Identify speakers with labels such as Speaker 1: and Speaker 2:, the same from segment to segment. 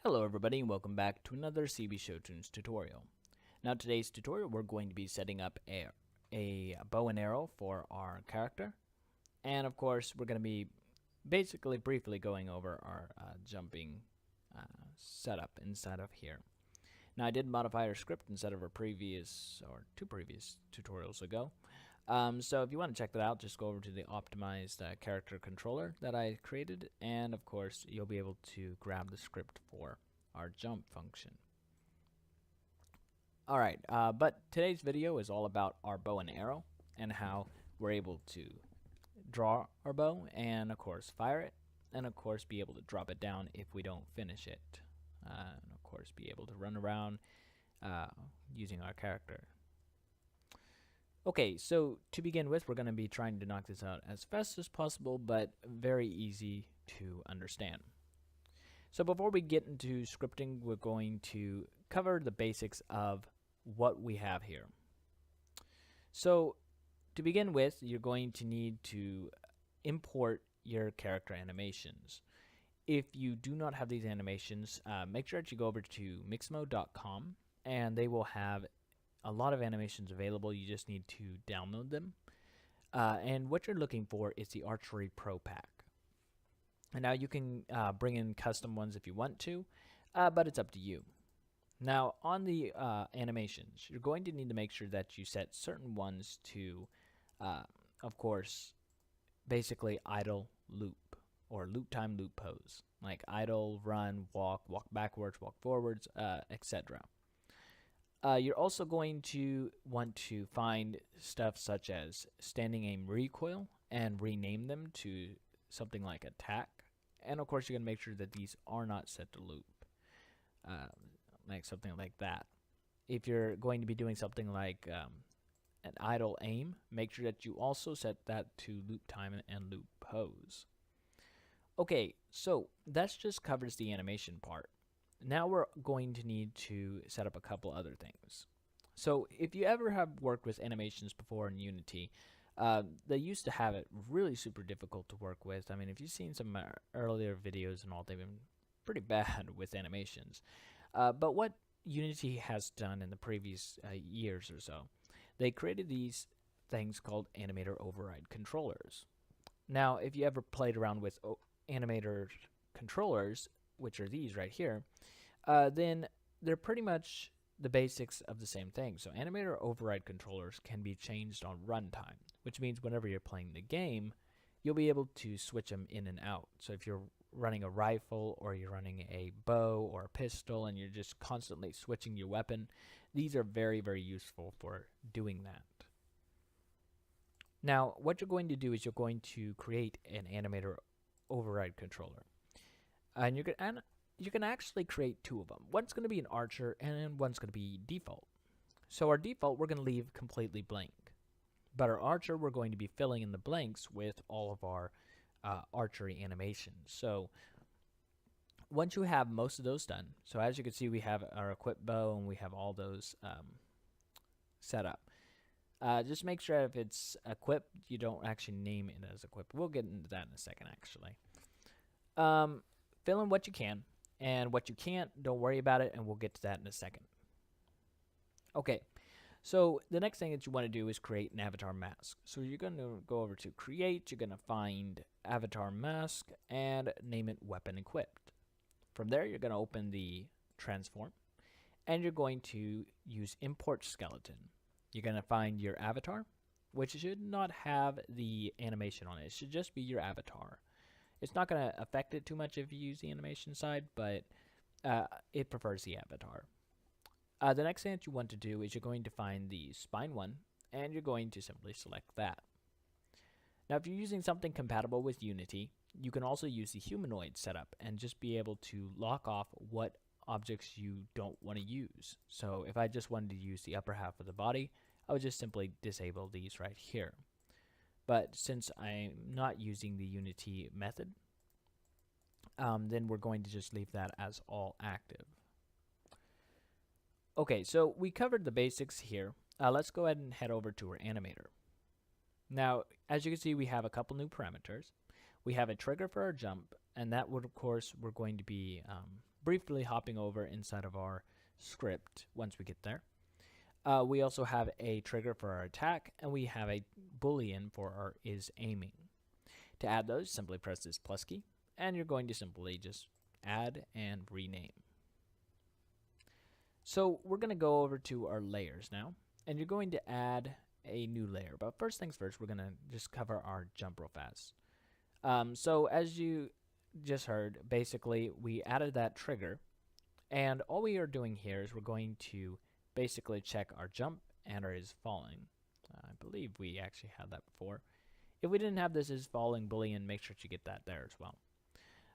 Speaker 1: Hello everybody and welcome back to another CB Showtunes tutorial. Now today's tutorial we're going to be setting up a bow and arrow for our character, and of course we're going to be basically briefly going over our jumping setup inside of here. Now I did modify our script instead of our two previous tutorials ago. So if you want to check that out, just go over to the optimized character controller that I created, and of course you'll be able to grab the script for our jump function. Alright, but today's video is all about our bow and arrow and how we're able to draw our bow and of course fire it, and of course be able to drop it down if we don't finish it, and of course be able to run around using our character. Okay, so to begin with, we're going to be trying to knock this out as fast as possible, but very easy to understand. So before we get into scripting, we're going to cover the basics of what we have here. So to begin with, you're going to need to import your character animations. If you do not have these animations, make sure that you go over to mixmo.com and they will have a lot of animations available. You just need to download them. And what you're looking for is the Archery Pro Pack. And now you can bring in custom ones if you want to, but it's up to you. Now on the animations, you're going to need to make sure that you set certain ones to, of course, basically idle, loop, or loop time, loop pose. Like idle, run, walk, walk backwards, walk forwards, etc. You're also going to want to find stuff such as standing aim recoil and rename them to something like attack. And of course you're going to make sure that these are not set to loop, like something like that. If you're going to be doing something like an idle aim, make sure that you also set that to loop time and loop pose. Okay, so that just covers the animation part. Now we're going to need to set up a couple other things. So if you ever have worked with animations before in Unity, they used to have it really super difficult to work with. I mean, if you've seen some earlier videos and all, they've been pretty bad with animations. But what Unity has done in the previous years or so, they created these things called Animator Override Controllers. Now, if you ever played around with Animator Controllers, which are these right here, then they're pretty much the basics of the same thing. So Animator Override Controllers can be changed on runtime, which means whenever you're playing the game, you'll be able to switch them in and out. So if you're running a rifle or you're running a bow or a pistol and you're just constantly switching your weapon, these are very, very useful for doing that. Now, what you're going to do is you're going to create an Animator Override Controller. And you can actually create two of them. One's going to be an archer and one's going to be default. So our default we're going to leave completely blank. But our archer we're going to be filling in the blanks with all of our archery animations. So once you have most of those done, so as you can see we have our equipped bow and we have all those set up. Just make sure if it's equipped, you don't actually name it as equipped. We'll get into that in a second actually. Fill in what you can, and what you can't, don't worry about it, and we'll get to that in a second. Okay, so the next thing that you want to do is create an avatar mask. So you're going to go over to create, you're going to find avatar mask, and name it weapon equipped. From there, you're going to open the transform, and you're going to use import skeleton. You're going to find your avatar, which should not have the animation on it. It should just be your avatar. It's not going to affect it too much if you use the animation side, but it prefers the avatar. The next thing that you want to do is you're going to find the spine one, and you're going to simply select that. Now, if you're using something compatible with Unity, you can also use the humanoid setup and just be able to lock off what objects you don't want to use. So if I just wanted to use the upper half of the body, I would just simply disable these right here. But since I'm not using the Unity method, then we're going to just leave that as all active. Okay, so we covered the basics here. Let's go ahead and head over to our animator. Now, as you can see, we have a couple new parameters. We have a trigger for our jump, and that would, of course, we're going to be briefly hopping over inside of our script once we get there. We also have a trigger for our attack, and we have a boolean for our is aiming. To add those, simply press this plus key, and you're going to simply just add and rename. So we're going to go over to our layers now, and you're going to add a new layer. But first things first, we're going to just cover our jump real fast. So as you just heard, basically we added that trigger, and all we are doing here is we're going to basically check our jump and our is falling. I believe we actually had that before. If we didn't have this is falling boolean, make sure to get that there as well.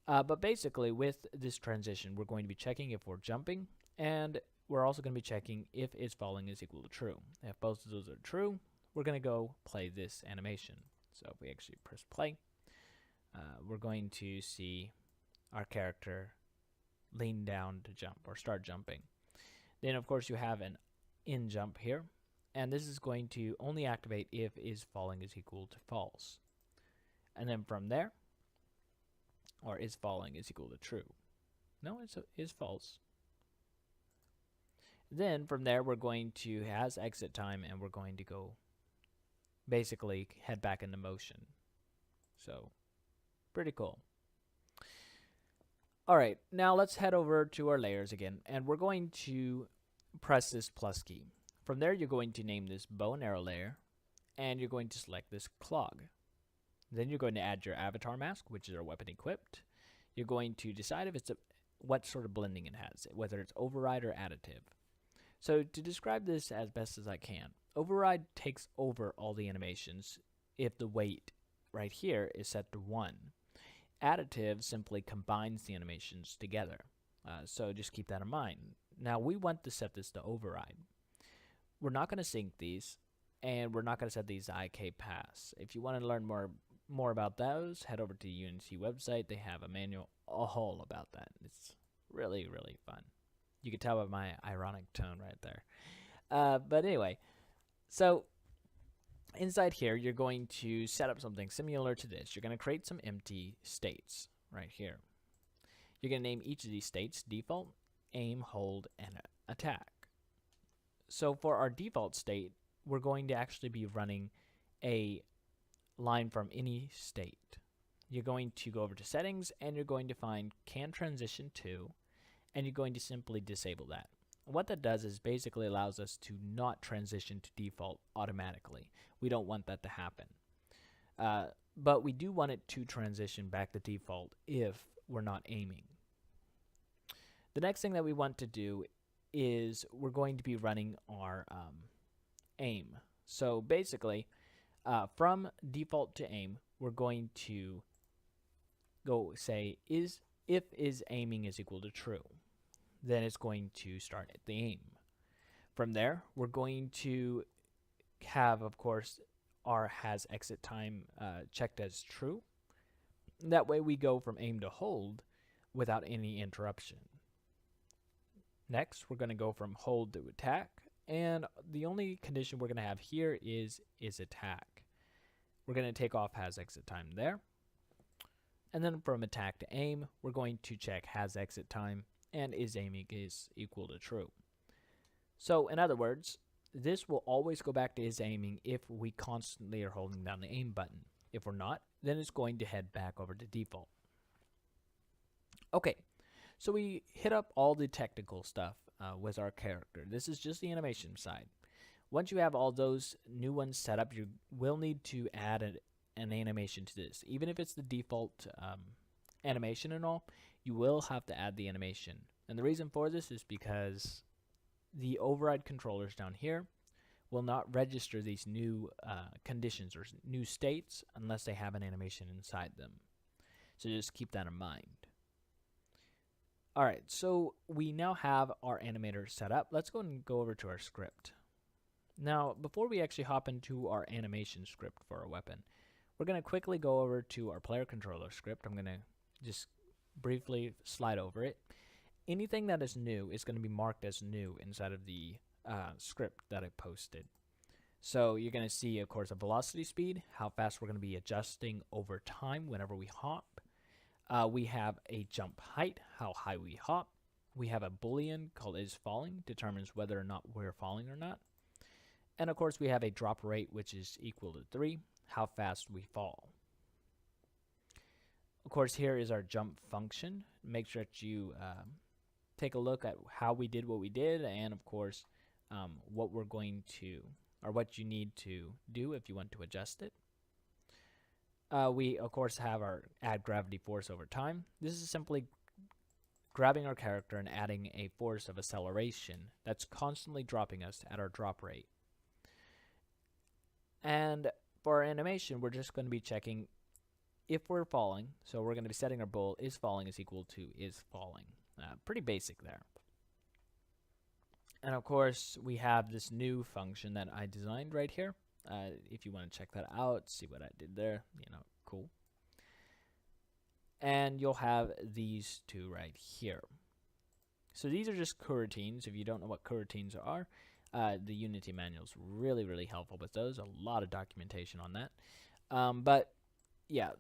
Speaker 1: But basically with this transition, we're going to be checking if we're jumping, and we're also going to be checking if is falling is equal to true. If both of those are true, we're going to go play this animation. So if we actually press play, we're going to see our character lean down to jump or start jumping. Then of course you have an in jump here, and this is going to only activate if is falling is equal to false. And then from there, or is falling is equal to true. No, it's is false. Then from there we're going to has exit time, and we're going to go basically head back into motion. So pretty cool. Alright, now let's head over to our layers again, and we're going to press this plus key. From there you're going to name this bow and arrow layer, and you're going to select this clog. Then you're going to add your avatar mask, which is our weapon equipped. You're going to decide if it's what sort of blending it has, whether it's override or additive. So to describe this as best as I can, override takes over all the animations if the weight right here is set to 1. Additive simply combines the animations together. So just keep that in mind. Now we want to set this to override. We're not going to sync these, and we're not going to set these to IK pass. If you want to learn more about those, head over to the UNC website. They have a manual all about that. It's really, really fun. You can tell by my ironic tone right there. But anyway, so inside here, you're going to set up something similar to this. You're going to create some empty states right here. You're going to name each of these states default, aim, hold, and attack. So for our default state, we're going to actually be running a line from any state. You're going to go over to settings, and you're going to find can transition to, and you're going to simply disable that. What that does is basically allows us to not transition to default automatically. We don't want that to happen. But we do want it to transition back to default if we're not aiming. The next thing that we want to do is we're going to be running our aim. So basically, from default to aim, we're going to go say if is aiming is equal to true. Then it's going to start at the aim. From there, we're going to have, of course, our has exit time checked as true. That way we go from aim to hold without any interruption. Next, we're going to go from hold to attack, and the only condition we're going to have here is attack. We're going to take off has exit time there. And then from attack to aim, we're going to check has exit time and is aiming is equal to true. So in other words, this will always go back to is aiming if we constantly are holding down the aim button. If we're not, then it's going to head back over to default. Okay, so we hit up all the technical stuff with our character. This is just the animation side. Once you have all those new ones set up, you will need to add an animation to this. Even if it's the default animation and all, you will have to add the animation. And the reason for this is because the override controllers down here will not register these new conditions or new states unless they have an animation inside them. So just keep that in mind. Alright, so we now have our animator set up. Let's go and go over to our script. Now, before we actually hop into our animation script for our weapon, we're going to quickly go over to our player controller script. I'm going to just briefly slide over it. Anything that is new is going to be marked as new inside of the script that I posted. So you're going to see, of course, a velocity speed, how fast we're going to be adjusting over time whenever we hop. We have a jump height, how high we hop. We have a boolean called isFalling, determines whether or not we're falling or not. And of course we have a drop rate, which is equal to 3, how fast we fall. Of course, here is our jump function. Make sure that you take a look at how we did what we did, and of course what we're going to, or what you need to do if you want to adjust it. We of course have our add gravity force over time. This is simply grabbing our character and adding a force of acceleration that's constantly dropping us at our drop rate. And for our animation, we're just going to be checking if we're falling. So we're going to be setting our bool isFalling is equal to isFalling. Pretty basic there. And of course, we have this new function that I designed right here. If you want to check that out, see what I did there, cool. And you'll have these two right here. So these are just coroutines. If you don't know what coroutines are, the Unity manual is really, really helpful with those. A lot of documentation on that. But yeah,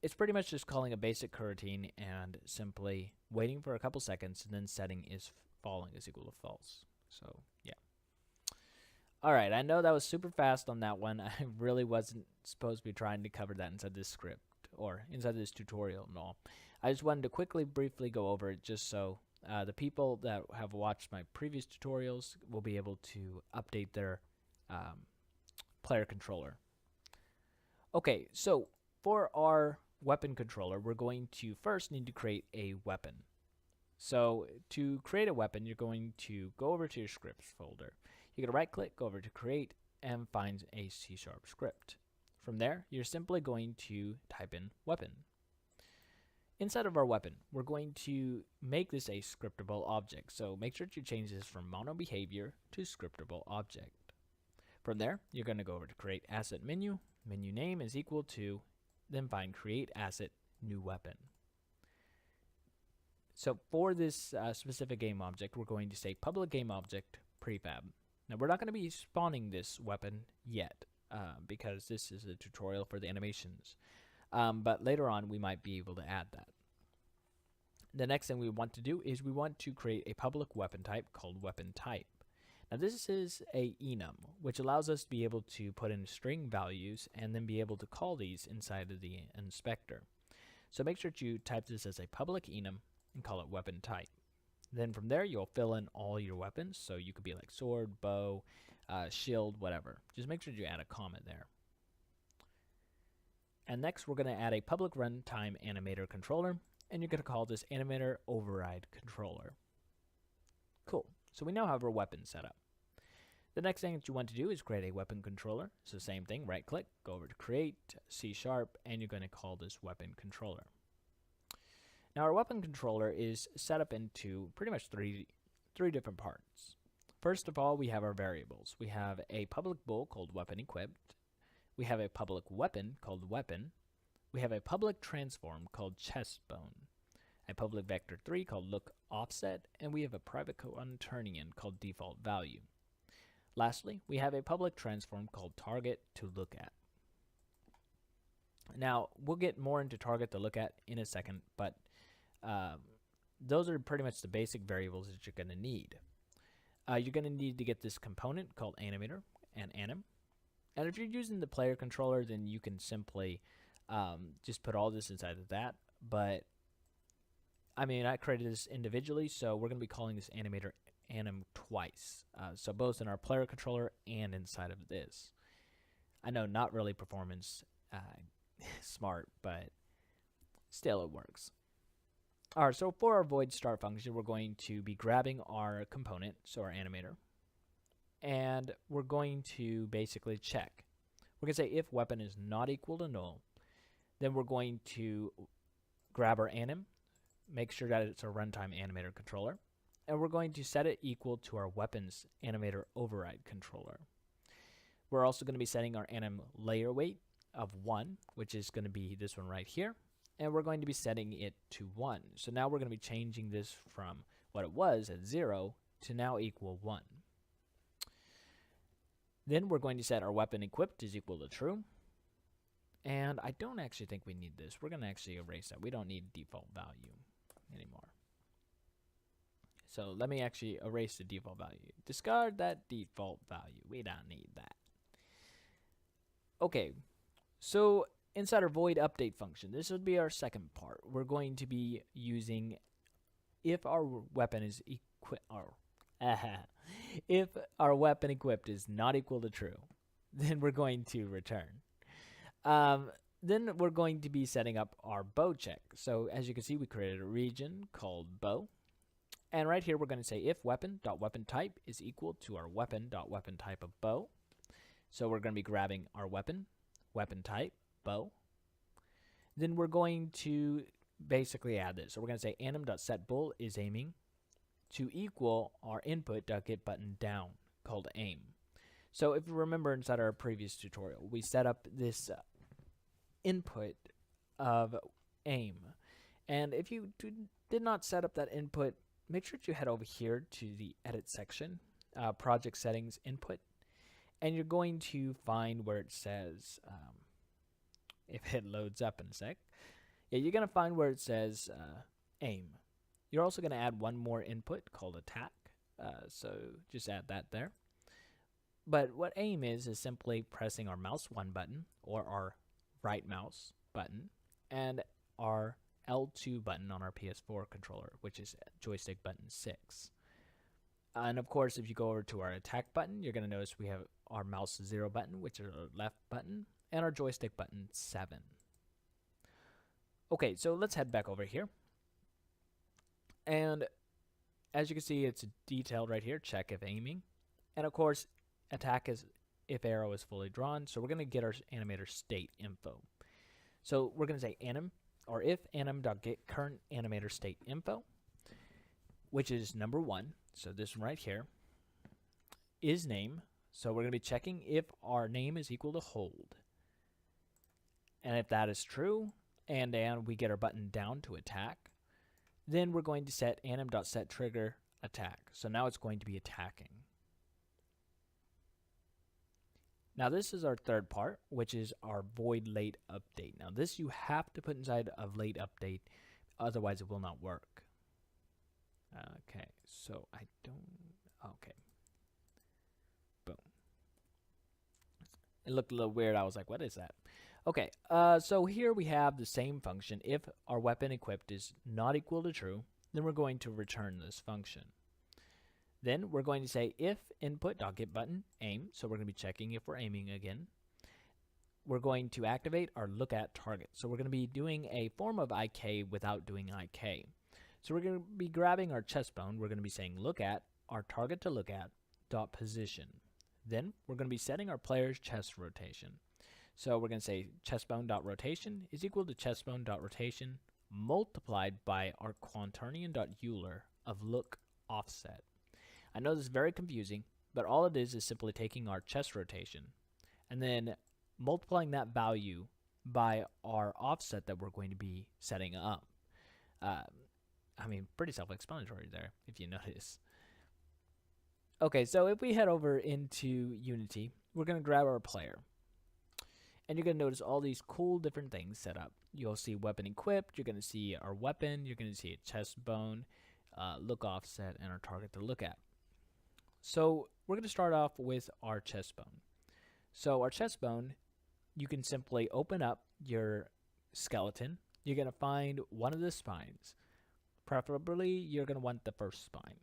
Speaker 1: it's pretty much just calling a basic coroutine and simply waiting for a couple seconds and then setting isFalling is equal to false. So yeah. All right, I know that was super fast on that one. I really wasn't supposed to be trying to cover that inside this script or inside this tutorial and all. I just wanted to quickly, briefly go over it just so the people that have watched my previous tutorials will be able to update their player controller. Okay, so for our weapon controller, we're going to first need to create a weapon. So to create a weapon, you're going to go over to your scripts folder. You're going to right click, go over to create, and find a C# script. From there, you're simply going to type in weapon. Inside of our weapon, we're going to make this a scriptable object. So make sure to change this from mono behavior to scriptable object. From there, you're going to go over to create asset menu. Menu name is equal to, then find create asset new weapon. So for this specific game object, we're going to say public game object prefab. Now we're not going to be spawning this weapon yet because this is a tutorial for the animations. But later on we might be able to add that. The next thing we want to do is we want to create a public weapon type called weapon type. Now this is a enum, which allows us to be able to put in string values and then be able to call these inside of the inspector. So make sure to type this as a public enum and call it weapon type. Then from there you'll fill in all your weapons, so you could be like sword, bow, shield, whatever. Just make sure you add a comment there. And next we're going to add a public runtime animator controller, and you're going to call this animator override controller. Cool. So we now have our weapon set up. The next thing that you want to do is create a weapon controller. So same thing, right click, go over to create, C#, and you're going to call this weapon controller. Now our weapon controller is set up into pretty much three different parts. First of all, we have our variables. We have a public bool called weapon equipped. We have a public weapon called weapon. We have a public transform called chest bone. A public vector 3 called look offset, and we have a private quaternion called default value. Lastly, we have a public transform called target to look at. Now we'll get more into target to look at in a second, but those are pretty much the basic variables that you're going to need. You're going to need to get this component called animator and anim. And if you're using the player controller, then you can simply just put all this inside of that. But I mean, I created this individually, so we're going to be calling this animator anim twice. So both in our player controller and inside of this. I know not really performance smart, but still it works. Alright, so for our void start function, we're going to be grabbing our component, so our animator, and we're going to basically check. We're going to say if weapon is not equal to null, then we're going to grab our anim, make sure that it's a runtime animator controller, and we're going to set it equal to our weapons animator override controller. We're also going to be setting our anim layer weight of 1, which is going to be this one right here, and we're going to be setting it to 1. So now we're going to be changing this from what it was at 0 to now equal 1. Then we're going to set our weapon equipped is equal to true. And I don't actually think we need this. We're going to actually erase that. We don't need default value anymore. So let me actually erase the default value. Discard that default value. We don't need that. Okay, so inside our void update function, this would be our second part. We're going to be using if our weapon is if our weapon equipped is not equal to true, then we're going to return. Then we're going to be setting up our bow check. So as you can see, we created a region called bow. And right here, we're going to say if weapon.weapon type is equal to our weapon.weapon type of bow. So we're going to be grabbing our weapon type, bow. Then we're going to basically add this. So we're going to say anim.setBull is aiming to equal our input.getButton down called aim. So if you remember inside our previous tutorial, we set up this input of aim. And if you did not set up that input, make sure to head over here to the edit section, project settings input, and you're going to find where it says, if it loads up in a sec, yeah, you're going to find where it says aim. You're also going to add one more input called attack, so just add that there. But what aim is simply pressing our mouse 1 button or our right mouse button and our L2 button on our PS4 controller, which is joystick button 6. And of course, if you go over to our attack button, you're going to notice we have our mouse 0 button, which is our left button, and our joystick button 7. Okay, so let's head back over here. And as you can see, it's detailed right here, check if aiming. And of course, attack is if arrow is fully drawn. So we're going to get our animator state info. So we're going to say anim, or if anim.getCurrent animator state info, which is number 1. So this one right here is name. So we're going to be checking if our name is equal to hold. And if that is true, and we get our button down to attack, then we're going to set anim.setTrigger attack. So now it's going to be attacking. Now this is our third part, which is our void late update. Now this you have to put inside of late update, otherwise it will not work. Okay, so I don't, okay. Boom. It looked a little weird. I was like, what is that? Okay, so here we have the same function. If our weapon equipped is not equal to true, then we're going to return this function. Then we're going to say if input.getButton aim, so we're going to be checking if we're aiming again. We're going to activate our look at target. So we're going to be doing a form of IK without doing IK. So we're going to be grabbing our chest bone. We're going to be saying look at our target to look at dot position. Then we're going to be setting our player's chest rotation. So we're going to say chestbone.rotation is equal to chestbone.rotation multiplied by our quaternion.euler of look offset. I know this is very confusing, but all it is simply taking our chest rotation and then multiplying that value by our offset that we're going to be setting up. I mean, pretty self-explanatory there, if you notice. Okay, so if we head over into Unity, we're going to grab our player. And you're going to notice all these cool different things set up. You'll see weapon equipped, you're going to see our weapon, you're going to see a chest bone, look offset, and our target to look at. So we're going to start off with our chest bone. So our chest bone, you can simply open up your skeleton. You're going to find one of the spines. Preferably, you're going to want the first spine.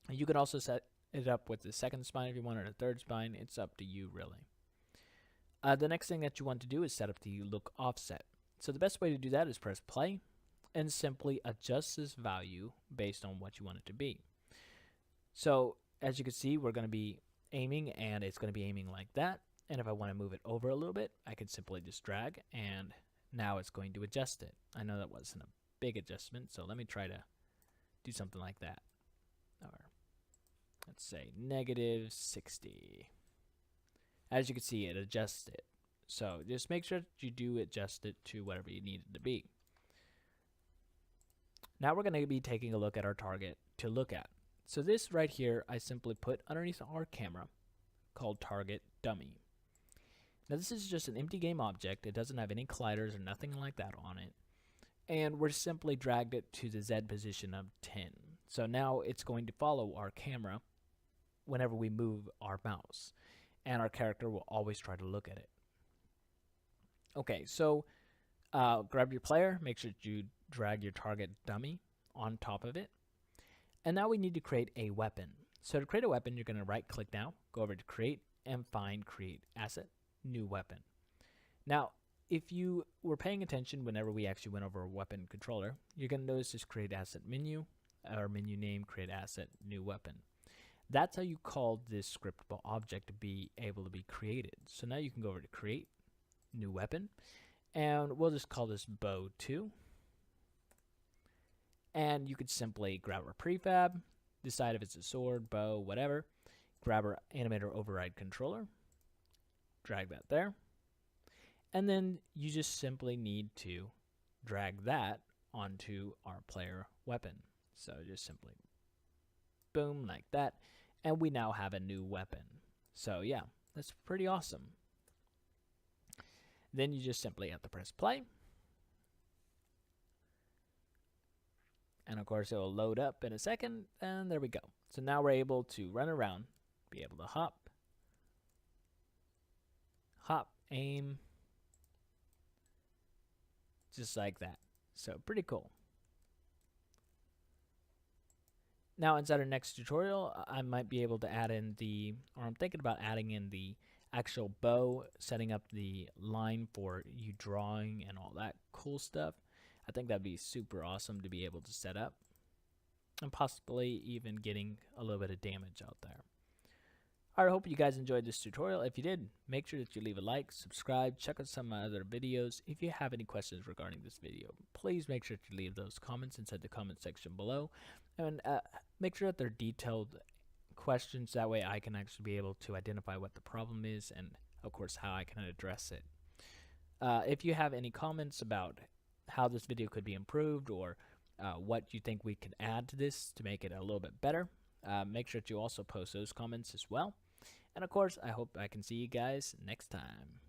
Speaker 1: And you can also set it up with the second spine if you want, or the third spine. It's up to you, really. The next thing that you want to do is set up the look offset. So the best way to do that is press play and simply adjust this value based on what you want it to be. So as you can see, we're going to be aiming, and it's going to be aiming like that. And if I want to move it over a little bit, I can simply just drag, and now it's going to adjust it. I know that wasn't a big adjustment, so let me try to do something like that. Or let's say -60. As you can see, it adjusts it. So just make sure that you do adjust it to whatever you need it to be. Now we're going to be taking a look at our target to look at. So this right here, I simply put underneath our camera called target dummy. Now this is just an empty game object. It doesn't have any colliders or nothing like that on it. And we're simply dragged it to the Z position of 10. So now it's going to follow our camera whenever we move our mouse, and our character will always try to look at it. Okay, so grab your player, make sure that you drag your target dummy on top of it, and now we need to create a weapon. So to create a weapon, you're going to right click now, go over to create, and find create asset, new weapon. Now, if you were paying attention whenever we actually went over a weapon controller, you're going to notice this create asset menu, or menu name, create asset, new weapon. That's how you call this scriptable object to be able to be created. So now you can go over to create, new weapon, and we'll just call this bow 2. And you could simply grab our prefab, decide if it's a sword, bow, whatever, grab our animator override controller, drag that there, and then you just simply need to drag that onto our player weapon. So just simply boom, like that, and we now have a new weapon. So yeah, that's pretty awesome. Then you just simply have to press play, and of course it will load up in a second, and there we go. So now we're able to run around, be able to hop, aim, just like that. So pretty cool. Now inside our next tutorial, I might be able to add in or I'm thinking about adding in the actual bow, setting up the line for you drawing and all that cool stuff. I think that'd be super awesome to be able to set up, and possibly even getting a little bit of damage out there. I hope you guys enjoyed this tutorial. If you did, make sure that you leave a like, subscribe, check out some of my other videos. If you have any questions regarding this video, please make sure to leave those comments inside the comment section below, and make sure that they're detailed questions. That way I can actually be able to identify what the problem is and of course how I can address it. If you have any comments about how this video could be improved, or what you think we could add to this to make it a little bit better, make sure to also post those comments as well. And of course, I hope I can see you guys next time.